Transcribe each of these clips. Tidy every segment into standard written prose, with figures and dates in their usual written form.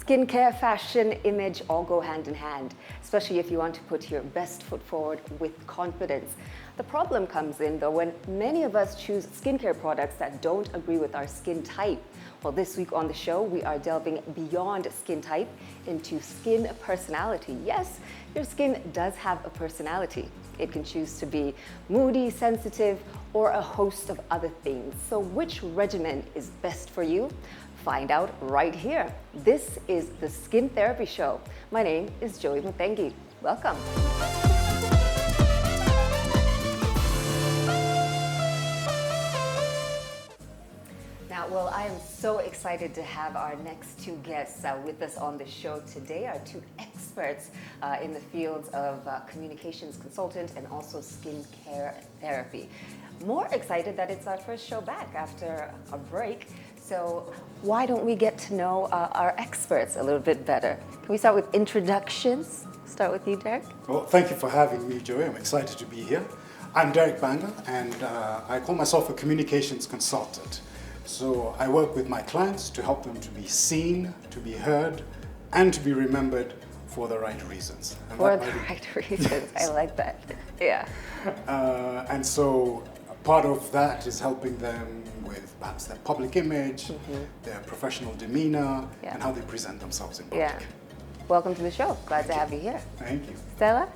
Skincare, fashion, image all go hand in hand, especially if you want to put your best foot forward with confidence. The problem comes in though when many of us choose skincare products that don't agree with our skin type. Well, this week on the show, we are delving beyond skin type into skin personality. Yes, your skin does have a personality. It can choose to be moody, sensitive, or a host of other things. So which regimen is best for you? Find out right here. This is the Skin Therapy Show. My name is Joey Mupengi. Welcome. Well, I am so excited to have our next two guests with us on the show today, our two experts in the fields of communications consultant and also skincare therapy. More excited that it's our first show back after a break. So why don't we get to know our experts a little bit better? Can we start with introductions? Start with you, Derek. Well, thank you for having me, Joey. I'm excited to be here. I'm Derek Banga, and I call myself a communications consultant. So I work with my clients to help them to be seen, to be heard, and to be remembered for the right reasons. And for the right reasons, I like that. Yeah. And so part of that is helping them with perhaps their public image, their professional demeanor, and how they present themselves in public. Yeah. Welcome to the show. Glad to have you here. Thank you. Stella?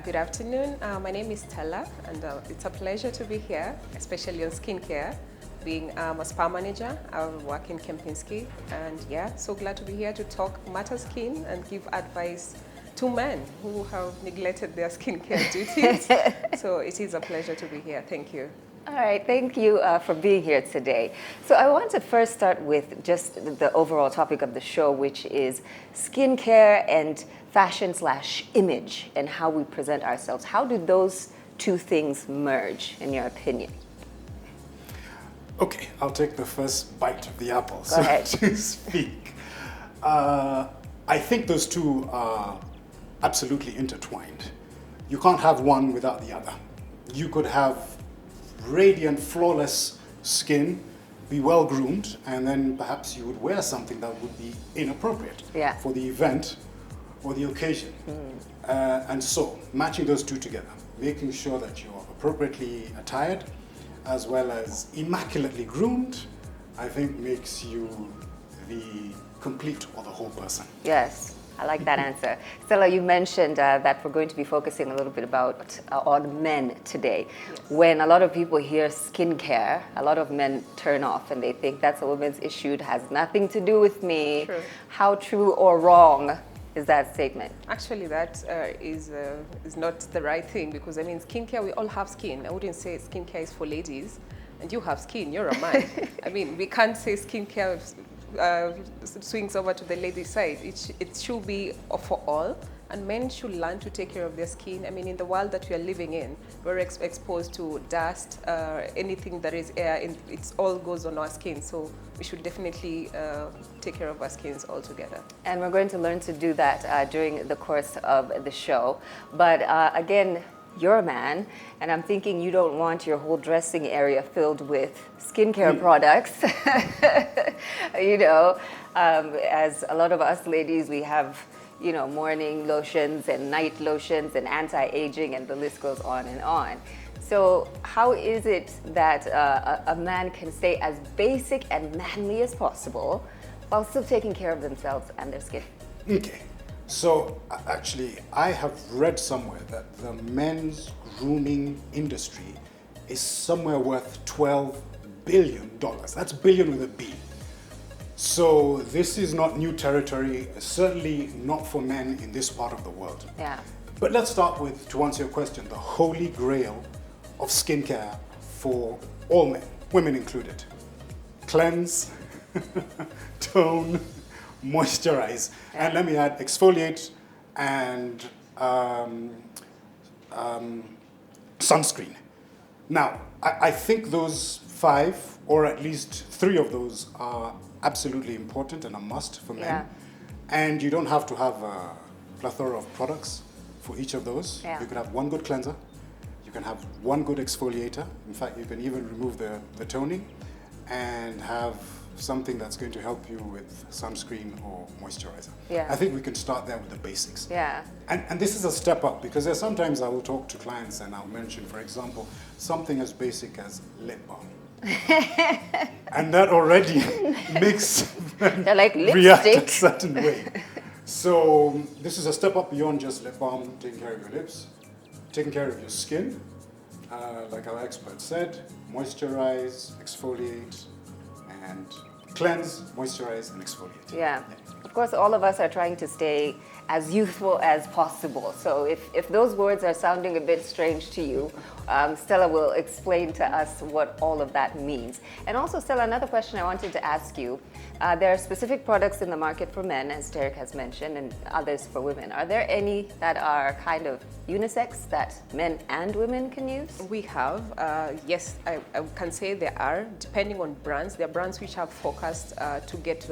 Good afternoon. My name is Stella, and it's a pleasure to be here, especially on skincare. Being a spa manager, I work in Kempinski, and so glad to be here to talk matter skin and give advice to men who have neglected their skincare duties. So it is a pleasure to be here. Thank you. All right, thank you for being here today. So I want to first start with just the overall topic of the show, which is skincare and fashion/image and how we present ourselves. How do those two things merge, in your opinion? Okay, I'll take the first bite of the apple, Go ahead. to speak. I think those two are absolutely intertwined. You can't have one without the other. You could have radiant, flawless skin, be well groomed, and then perhaps you would wear something that would be inappropriate for the event or the occasion. And so, matching those two together, making sure that you're appropriately attired, as well as immaculately groomed, I think makes you the complete or the whole person. Yes, I like that answer. Stella, you mentioned that we're going to be focusing a little bit about on men today. Yes. When a lot of people hear skincare, a lot of men turn off and they think that's a woman's issue, it has nothing to do with me. True. How true or wrong is that statement? Actually, that is not the right thing, because I mean, skincare, we all have skin. I wouldn't say skincare is for ladies, and you have skin, you're a man. I mean, we can't say skincare swings over to the lady side. It should be for all, and men should learn to take care of their skin. I mean, in the world that we are living in, we're exposed to dust, anything that is air, it all goes on our skin. So we should definitely take care of our skins altogether. And we're going to learn to do that during the course of the show. But again, you're a man, and I'm thinking you don't want your whole dressing area filled with skincare products. You know, as a lot of us ladies, we have, you know, morning lotions and night lotions and anti-aging, and the list goes on and on. So how is it that a man can stay as basic and manly as possible while still taking care of themselves and their skin? Okay, so actually I have read somewhere that the men's grooming industry is somewhere worth $12 billion. That's billion with a B. So this is not new territory, certainly not for men in this part of the world. Yeah. But let's start with, to answer your question, the holy grail of skincare for all men, women included. Cleanse, tone, moisturize, and let me add exfoliate and sunscreen. Now, I think those 5, or at least 3 of those are absolutely important and a must for men. Yeah. And you don't have to have a plethora of products for each of those. Yeah. You could have one good cleanser, you can have one good exfoliator. In fact, you can even remove the toning and have something that's going to help you with sunscreen or moisturizer. Yeah. I think we can start there with the basics. Yeah. And this is a step up, because there's sometimes I will talk to clients and I'll mention, for example, something as basic as lip balm. And that already makes them They're like react a lipstick. certain way. So this is a step up beyond just lip balm, taking care of your lips, taking care of your skin. Like our expert said, moisturize, exfoliate, and cleanse, moisturize, and exfoliate. Yeah. Of course, all of us are trying to stay as youthful as possible. So if those words are sounding a bit strange to you, Stella will explain to us what all of that means. And also, Stella, another question I wanted to ask you. There are specific products in the market for men, as Derek has mentioned, and others for women. Are there any that are kind of unisex that men and women can use? We have, yes, I can say there are, depending on brands. There are brands which have focused to get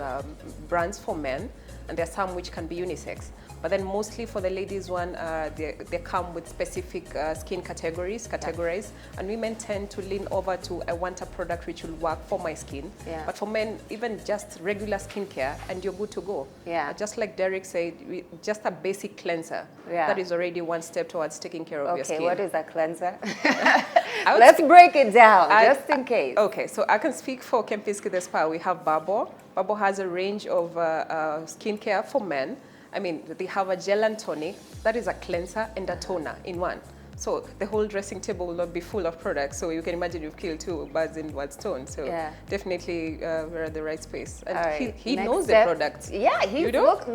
brands for men, and there are some which can be unisex. But then mostly for the ladies one, they come with specific skin categories, and women tend to lean over to, I want a product which will work for my skin. Yeah. But for men, even just regular skincare, and you're good to go. Yeah. Just like Derek said, just a basic cleanser. Yeah. That is already one step towards taking care of your skin. Okay, what is a cleanser? I would Let's break it down, just in case. Okay, so I can speak for Kempinski the Spa. We have Babo. Babo has a range of skincare for men. I mean, they have a gel and tonic. That is a cleanser and a toner in one. So the whole dressing table will not be full of products. So you can imagine you've killed two birds in one stone. So Yeah. definitely we're at the right space. And All right. he Next knows step. the products. Yeah,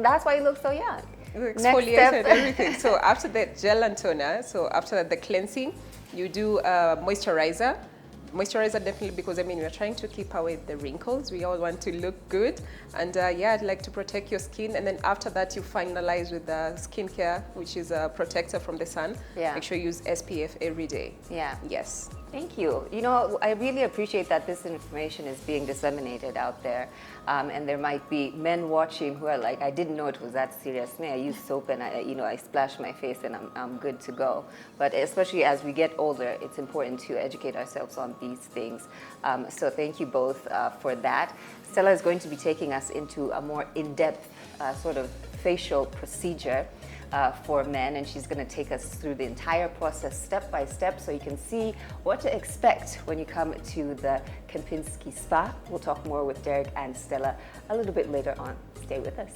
that's why he looks so young. Exfoliation step. and everything. So after the gel and toner, so after that, the cleansing, you do moisturizer. Moisturizer definitely, because I mean we're trying to keep away the wrinkles. We all want to look good, and yeah, I'd like to protect your skin. And then after that, you finalize with the skincare, which is a protector from the sun. Yeah. Make sure you use SPF every day. Yeah. Yes. Thank you. You know, I really appreciate that this information is being disseminated out there. And there might be men watching who are like, I didn't know it was that serious. Me, I use soap and I splash my face and I'm good to go. But especially as we get older, it's important to educate ourselves on these things. So thank you both for that. Stella is going to be taking us into a more in-depth sort of facial procedure for men, and she's going to take us through the entire process step by step so you can see what to expect when you come to the Kempinski Spa. We'll talk more with Derek and Stella a little bit later on. Stay with us.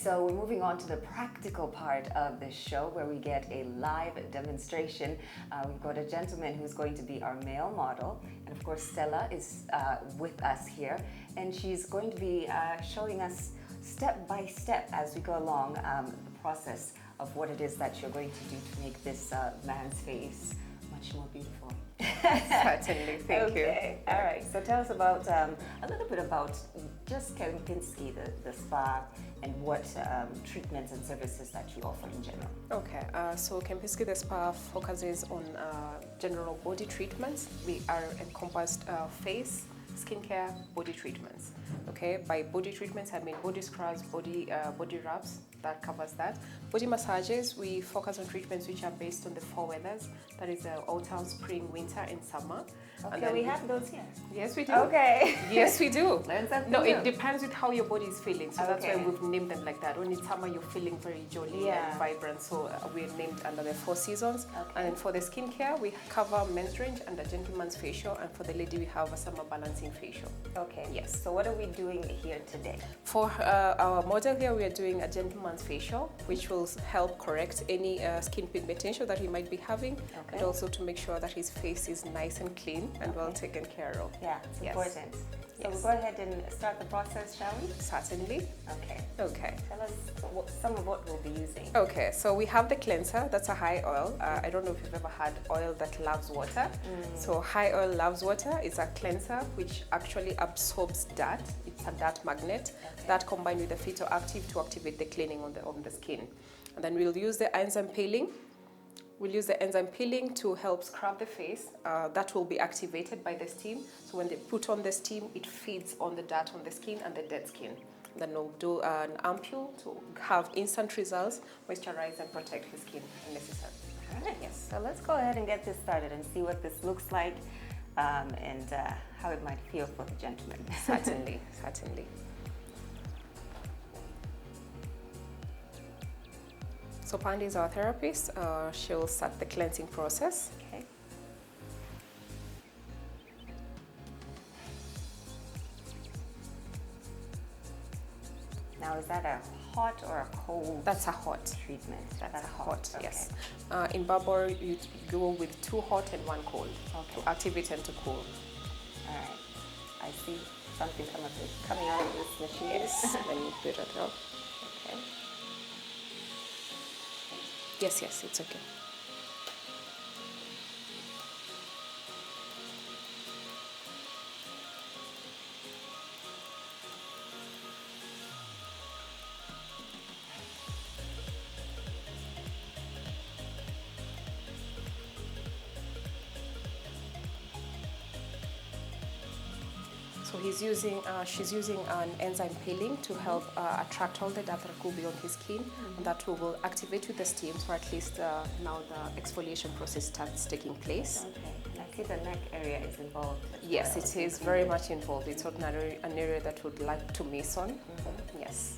So we're moving on to the practical part of this show where we get a live demonstration. We've got a gentleman who's going to be our male model. And of course, Stella is with us here. And she's going to be showing us step by step as we go along the process of what it is that you're going to do to make this man's face much more beautiful. Certainly, thank you. All right, so tell us about a little bit about just Kempinski, the spa, and what treatments and services that you offer in general. Okay, so Kempinski the Spa focuses on general body treatments. We are encompassed face, skincare, body treatments. Okay, by body treatments I mean body scrubs, body wraps. That covers that. Body massages, we focus on treatments which are based on the four weathers. That is autumn, spring, winter, and summer. Okay, and we have those here. Yes, we do. Okay. Yes, we do. Learn something No, new. it depends with how your body is feeling. So that's why Okay. we've named them like that. When it's summer, you're feeling very jolly Yeah. and vibrant. So we're named under the four seasons. Okay. And for the skincare, we cover men's range and a gentleman's facial. And for the lady, we have a summer balancing facial. Okay. Yes. So what are we doing here today? For our model here, we are doing a gentleman's facial, which will help correct any skin pigmentation that he might be having, Okay. and also to make sure that his face is nice and clean and well taken care of. Yeah, it's Yes. important. So Yes. we'll go ahead and start the process, shall we? Certainly. Okay. Okay. Tell us some of what we'll be using. Okay, so we have the cleanser. That's a high oil. I don't know if you've ever had oil that loves water. So high oil loves water. It's a cleanser which actually absorbs dirt. It's a dirt magnet. Okay. That combined with the phytoactive to activate the cleaning on the skin. And then we'll use the enzyme peeling. We'll use the enzyme peeling to help scrub the face. That will be activated by the steam. So when they put on the steam, it feeds on the dirt on the skin and the dead skin. Then we'll do an ampule to have instant results, moisturize and protect his skin if necessary. All right, yes. So let's go ahead and get this started and see what this looks like and how it might feel for the gentleman. Certainly, certainly. So Pandi is our therapist. She'll start the cleansing process. Okay. Now, is that a hot or a cold? That's a hot Treatment. That's a hot, okay. yes. In Barber, you go with 2 hot and 1 cold to activate and to cool. All right. I see something coming out of this machine. Yes, let me put it up. Okay. Yes, yes, it's okay. So she's using an enzyme peeling to help attract all the dirt that could be on his skin, and that will activate with the steam. So at least now the exfoliation process starts taking place. Okay. And I see the neck area is involved. Yes, it is very much involved. It's not an area that would like to miss on. Yes.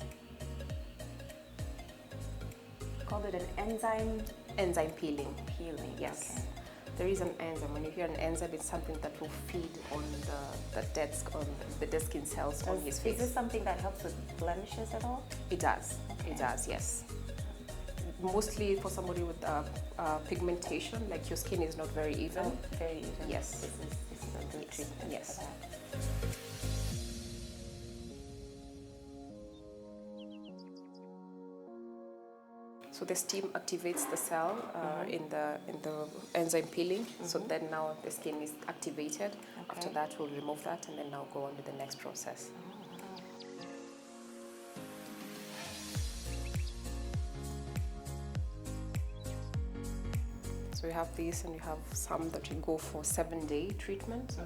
Called it an enzyme Enzyme peeling. peeling. Yes. Okay. There is an enzyme. When you hear an enzyme, it's something that will feed on the dead skin cells on his face. Is this something that helps with blemishes at all? It does. Okay. It does, yes. Mostly for somebody with pigmentation, like your skin is not very even. Oh, very even. Yes. This is a good treatment Yes. for that. So the steam activates the cell in the enzyme peeling. So then now the skin is activated. After that, we'll remove that and then now go on with the next process. So we have this, and we have some that we go for 7-day treatment.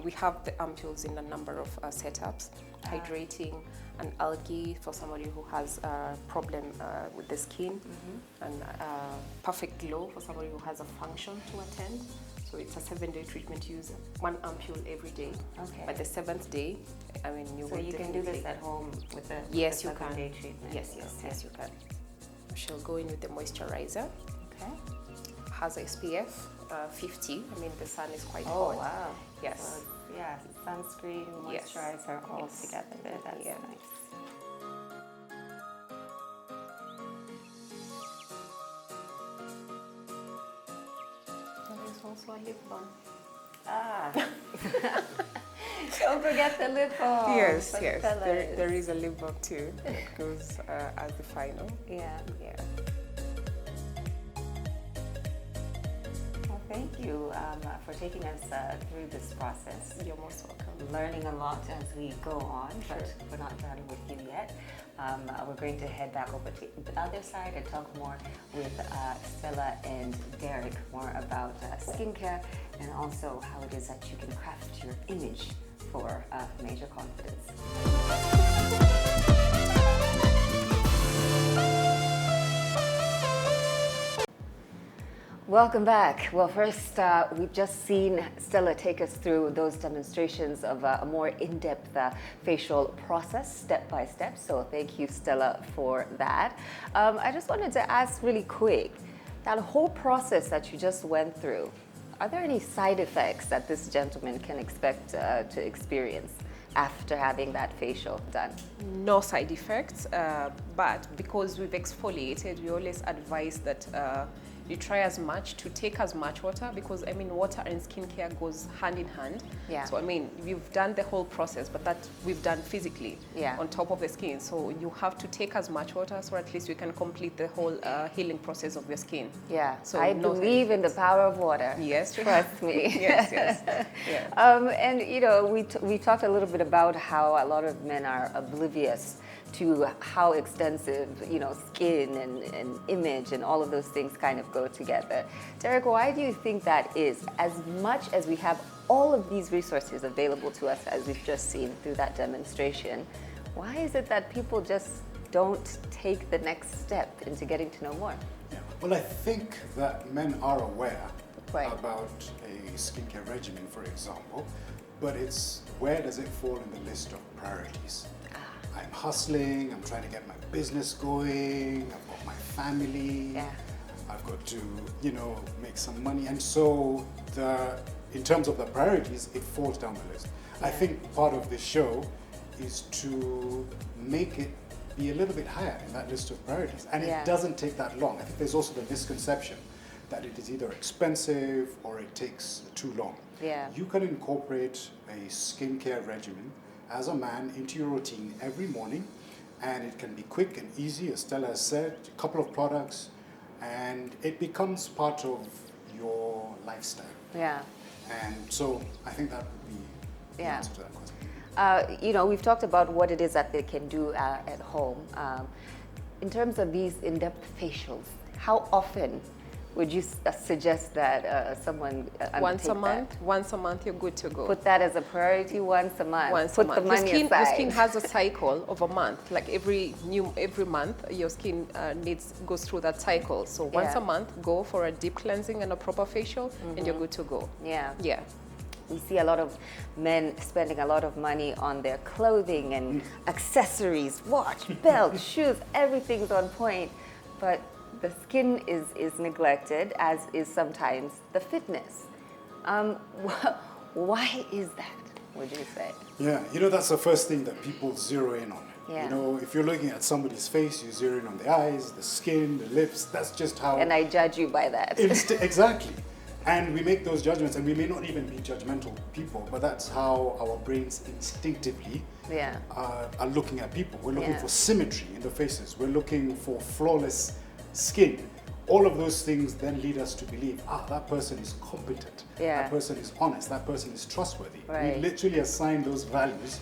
We have the ampules in a number of setups, hydrating and algae for somebody who has a problem with the skin, and perfect glow for somebody who has a function to attend. So it's a 7-day treatment. Use 1 ampule every day. Okay. By the 7th day, I mean, you So will you can do this definitely- at home with the Yes, you 7-day can. treatment. Yes, yes, Okay. yes, you can. She'll go in with the moisturizer. Okay. Has a SPF 50. I mean, the sun is quite Oh, hot. wow. Yes. So, yeah, sunscreen, Yes. moisturizer, all Yes. together there. That's Yeah. nice. And there's also a lip balm. Ah. Don't forget the lip balm. Yes, for the yes. fellas. There is a lip balm too that goes as the final. Yeah. Yeah. Well, thank you for taking us through this process. You're most welcome. Learning a lot as we go on, but Sure. we're not done with you yet. We're going to head back over to the other side and talk more with Stella and Derek, more about skincare and also how it is that you can craft your image for major confidence. Welcome back. Well, first, we've just seen Stella take us through those demonstrations of a more in-depth facial process, step by step. So thank you, Stella, for that. I just wanted to ask really quick, that whole process that you just went through, are there any side effects that this gentleman can expect to experience after having that facial done? No side effects, but because we've exfoliated, we always advise that you try as much to take as much water, because I mean, water and skincare goes hand in hand. Yeah. So I mean, we've done the whole process, but that we've done physically on top of the skin. So you have to take as much water, so at least you can complete the whole healing process of your skin. Yeah, So I no believe in the power of water. Yes, Trust me. yes, yes. Yeah. And you know, we talked a little bit about how a lot of men are oblivious to how extensive, you know, skin and image and all of those things kind of go together. Derek, why do you think that is? As much as we have all of these resources available to us, as we've just seen through that demonstration, Why is it that people just don't take the next step into getting to know more? Yeah. Well, I think that men are aware Right. about a skincare regimen, for example, but it's where does it fall in the list of priorities? I'm hustling, I'm trying to get my business going, I've got my family, Yeah. I've got to, make some money. And so in terms of the priorities, it falls down the list. I think part of the show is to make it be a little bit higher in that list of priorities. And Yeah. it doesn't take that long. I think there's also the misconception that it is either expensive or it takes too long. Yeah. You can incorporate a skincare regimen as a man into your routine every morning, and it can be quick and easy, as Stella has said, a couple of products, and it becomes part of your lifestyle. Yeah. And so I think that would be the Yeah. answer to that question. We've talked about what it is that they can do at home. In terms of these in-depth facials, how often would you suggest that someone undertake Once a that? month. Once a month, you're good to go. Put that as a priority once a month. Once Put a month. the money your aside. skin has a cycle of a month. Like every month, your skin goes through that cycle. So once Yeah. a month, go for a deep cleansing and a proper facial, and you're good to go. Yeah. Yeah. We see a lot of men spending a lot of money on their clothing and accessories, watch, belt, shoes, everything's on point. But the skin is neglected, as is sometimes the fitness. Why is that, would you say? Yeah, that's the first thing that people zero in on. Yeah. If you're looking at somebody's face, you zero in on the eyes, the skin, the lips. That's just how. And I judge you by that. Exactly. And we make those judgments, and we may not even be judgmental people, but that's how our brains instinctively Yeah. are looking at people. We're looking Yeah. for symmetry in the faces. We're looking for flawless skin. All of those things then lead us to believe, that person is competent. Yeah. That person is honest. That person is trustworthy. Right. We literally assign those values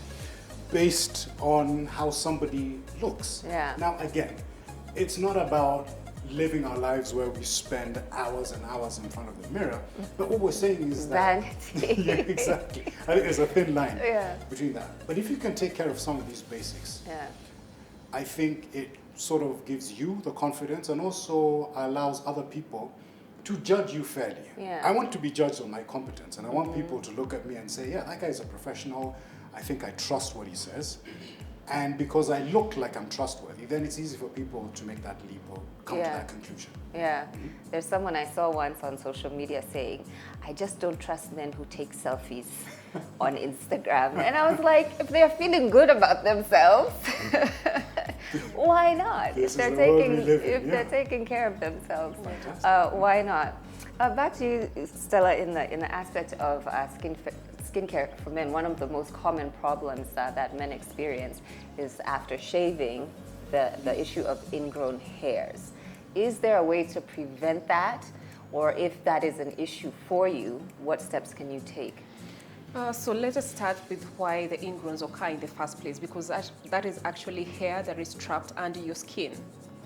based on how somebody looks. Yeah. Now, again, it's not about living our lives where we spend hours and hours in front of the mirror, but what we're saying is that Vanity. yeah, exactly. I think there's a thin line Yeah. between that. But if you can take care of some of these basics, Yeah. I think it sort of gives you the confidence and also allows other people to judge you fairly. Yeah. I want to be judged on my competence, and I want people to look at me and say, yeah, that guy's a professional. I think I trust what he says. And because I look like I'm trustworthy, then it's easy for people to make that leap or come to Yeah. that conclusion. Yeah, there's someone I saw once on social media saying, I just don't trust men who take selfies on Instagram. And I was like, if they're feeling good about themselves, why not? This If is they're the world taking, we live in, if yeah. they're taking care of themselves, Fantastic. why not? Back to you, Stella, in the aspect of skincare for men. One of the most common problems that men experience is after shaving, the issue of ingrown hairs. Is there a way to prevent that? Or if that is an issue for you, what steps can you take? So let us start with why the ingrowns occur in the first place, because that is actually hair that is trapped under your skin,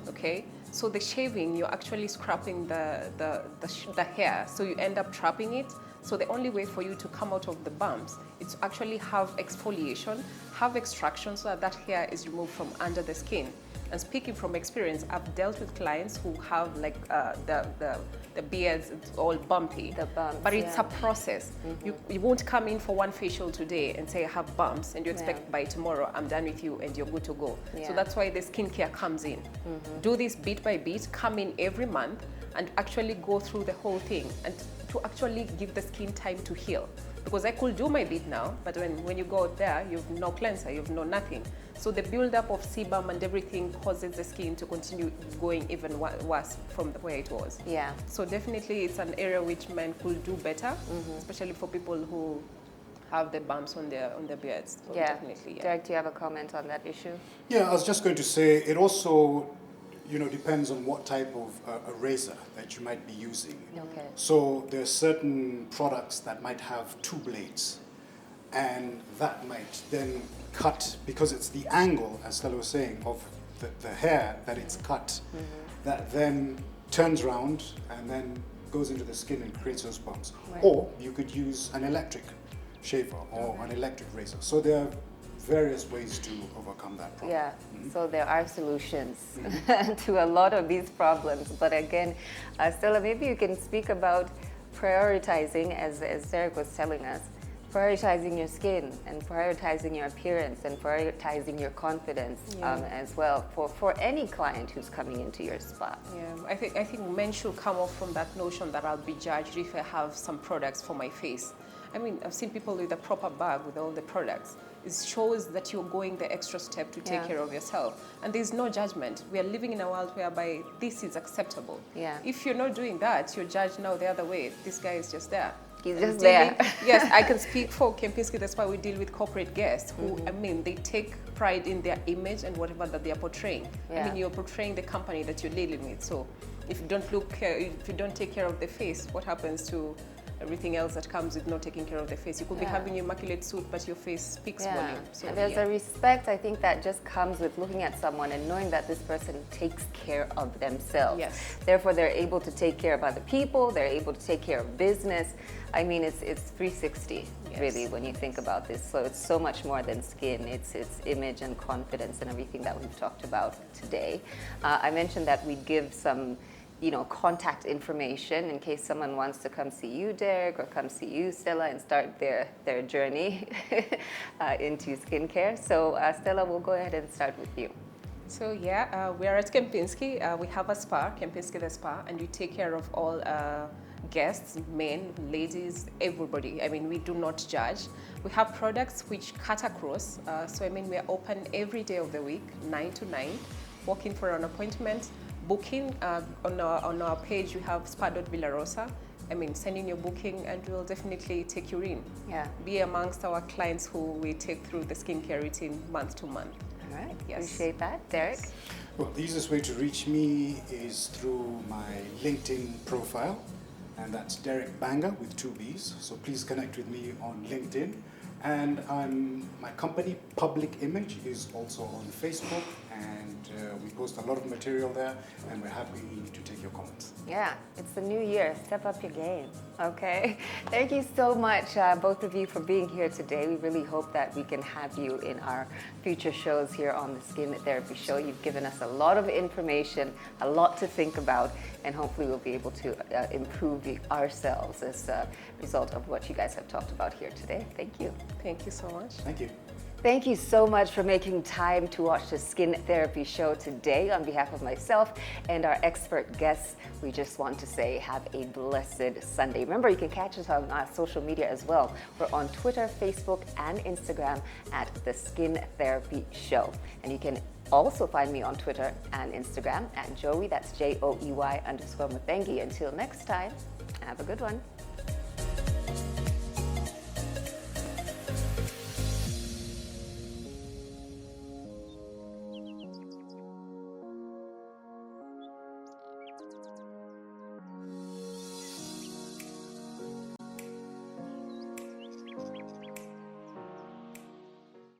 okay? So the shaving, you're actually scrapping the hair, so you end up trapping it. So the only way for you to come out of the bumps is to actually have exfoliation, have extraction, so that hair is removed from under the skin. And speaking from experience, I've dealt with clients who have like the beards, it's all bumpy. The bumps, but it's yeah. a process. You won't come in for one facial today and say I have bumps and you expect Yeah. by tomorrow I'm done with you and you're good to go. Yeah. So that's why the skincare comes in. Do this bit by bit, come in every month and actually go through the whole thing and to actually give the skin time to heal. Because I could do my bit now, but when you go out there, you've no cleanser, you've no nothing. So the buildup of sebum and everything causes the skin to continue going even worse from the way it was. Yeah. So definitely it's an area which men could do better, especially for people who have the bumps on their beards. So Yeah. definitely, yeah. Derek, do you have a comment on that issue? Yeah, I was just going to say it also, depends on what type of a razor that you might be using. Okay. So there are certain products that might have two blades, and that might then cut, because it's the angle, as Stella was saying, of the hair that it's cut, that then turns around and then goes into the skin and creates those bumps. Right. Or you could use an electric shaver or an electric razor. So there are various ways to overcome that problem. Yeah, so there are solutions to a lot of these problems. But again, Stella, maybe you can speak about prioritizing, as Derek was telling us, prioritizing your skin and prioritizing your appearance and prioritizing your confidence as well for any client who's coming into your spa. Yeah, I think men should come off from that notion that I'll be judged if I have some products for my face. I mean, I've seen people with a proper bag with all the products. It shows that you're going the extra step to take care of yourself. And there's no judgment. We are living in a world whereby this is acceptable. Yeah. If you're not doing that, you're judged now the other way. This guy is just there. He's just there. Yes, I can speak for Kempinski. That's why we deal with corporate guests who, I mean, they take pride in their image and whatever that they are portraying. I mean, you're portraying the company that you're dealing with. So if you don't take care of the face, what happens to everything else that comes with not taking care of the face? You could be having your immaculate suit, but your face speaks volume. So, and there's a respect, I think, that just comes with looking at someone and knowing that this person takes care of themselves. Yes. Therefore, they're able to take care of other people. They're able to take care of business. I mean, it's 360, really, when you think about this. So it's so much more than skin. It's image and confidence and everything that we've talked about today. I mentioned that we'd give some contact information in case someone wants to come see you, Derek, or come see you, Stella, and start their journey into skincare. So Stella, we'll go ahead and start with you. So we are at Kempinski. We have a spa, Kempinski the Spa, and we take care of all guests, men, ladies, everybody. I mean, we do not judge. We have products which cut across. So I mean, we are open every day of the week, 9 to 9. Walk in for an appointment. Booking on our page, you have spa.villarosa. I mean, send in your booking and we'll definitely take you in. Yeah. Be amongst our clients who we take through the skincare routine month to month. All right. Yes. Appreciate that. Derek? Well, the easiest way to reach me is through my LinkedIn profile, and that's Derek Banger with 2 B's. So please connect with me on LinkedIn. And my company, Public Image, is also on Facebook, and we post a lot of material there, and we're happy to take your comments. Yeah, it's the new year. Step up your game, okay? Thank you so much, both of you, for being here today. We really hope that we can have you in our future shows here on the Skin Therapy Show. You've given us a lot of information, a lot to think about, and hopefully we'll be able to improve ourselves as a result of what you guys have talked about here today. Thank you. Thank you so much. Thank you. Thank you so much for making time to watch the Skin Therapy Show today. On behalf of myself and our expert guests, we just want to say have a blessed Sunday. Remember, you can catch us on our social media as well. We're on Twitter, Facebook, and Instagram at the Skin Therapy Show. And you can also find me on Twitter and Instagram at Joey, that's Joey_Muthengi. Until next time, have a good one.